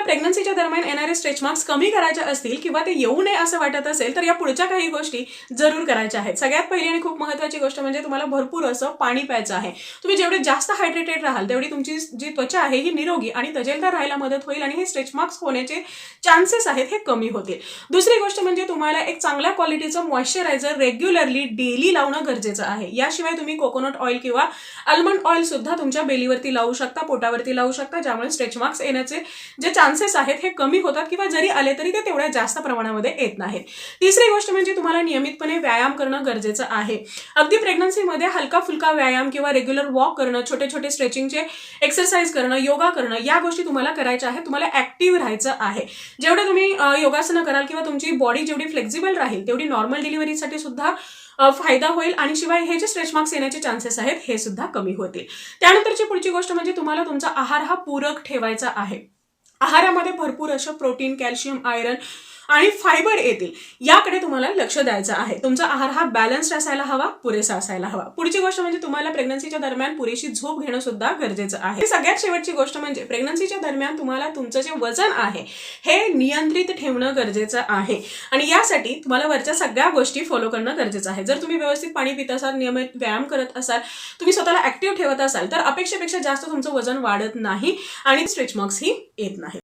प्रेग्नन्सीच्या दरम्यान येणारे stretch marks कमी करायचे असतील किंवा ते येऊ नये असं वाटत असेल तर या पुढच्या काही गोष्टी जरूर करायच्या आहेत। सगळ्यात पहिली आणि खूप महत्त्वाची गोष्ट म्हणजे तुम्हाला भरपूर असं पाणी प्यायचं आहे। तुम्ही जेवढे जास्त हायड्रेटेड राहाल तेवढी तुमची जी त्वचा आहे ही निरोगी आणि तजेलदार राहायला मदत होईल आणि हे स्ट्रेच मार्क्स होण्याचे चान्सेस आहेत हे कमी होतील। दुसरी गोष्ट म्हणजे तुम्हाला एक चांगल्या क्वालिटीचं मॉइश्चरायझर रेग्युलरली डेली लावणं गरजेचं आहे। याशिवाय तुम्ही कोकोनट ऑइल किंवा आल्मंड ऑइल सुद्धा तुमच्या बेलीवरती लावू शकता, पोटावरती लावू शकता, ज्यामुळे स्ट्रेच मार्क्स येण्याचे जे चान्सेस आहेत हे कमी होतात किंवा जरी आले तरी ते तेवढ्या जास्त प्रमाणामध्ये येत नाहीत। तिसरी गोष्ट म्हणजे तुम्हाला नियमितपणे व्यायाम करणं गरजेचं आहे। अगदी प्रेग्नन्सीमध्ये हलका फुलका व्यायाम किंवा रेग्युलर वॉक करणं, छोटे छोटे स्ट्रेचिंगचे एक्सरसाइज करणं, योगा करणं, या गोष्टी तुम्हाला करायच्या आहेत। तुम्हाला ऍक्टिव्ह राहायचं आहे। जेवढं तुम्ही योगासनं कराल किंवा तुमची बॉडी जेवढी फ्लेक्झिबल राहील तेवढी नॉर्मल डिलिव्हरीसाठी सुद्धा फायदा होईल आणि शिवाय हे जे स्ट्रेच मार्क्स येण्याचे चान्सेस आहेत हे सुद्धा कमी होतील। त्यानंतरची पुढची गोष्ट म्हणजे तुम्हाला तुमचा आहार हा पूरक ठेवायचा आहे। आहारामध्ये भरपूर असं प्रोटीन, कॅल्शियम, आयरन आणि फायबर येतील याकडे तुम्हाला लक्ष द्यायचं आहे। तुमचा आहार हा बॅलन्स्ड असायला हवा, पुरेसा असायला हवा। पुढची गोष्ट म्हणजे तुम्हाला प्रेग्नन्सीच्या दरम्यान पुरेशी झोप घेणं सुद्धा गरजेचं आहे। सगळ्यात शेवटची गोष्ट म्हणजे प्रेग्नन्सीच्या दरम्यान तुम्हाला तुमचं जे वजन आहे हे नियंत्रित ठेवणं गरजेचं आहे आणि यासाठी तुम्हाला वरच्या सगळ्या गोष्टी फॉलो करणं गरजेचं आहे। जर तुम्ही व्यवस्थित पाणी पित असाल, नियमित व्यायाम करत असाल, तुम्ही स्वतःला ऍक्टिव्ह ठेवत असाल तर अपेक्षेपेक्षा जास्त तुमचं वजन वाढत नाही आणि स्ट्रेच मार्क्स ही येत नाही।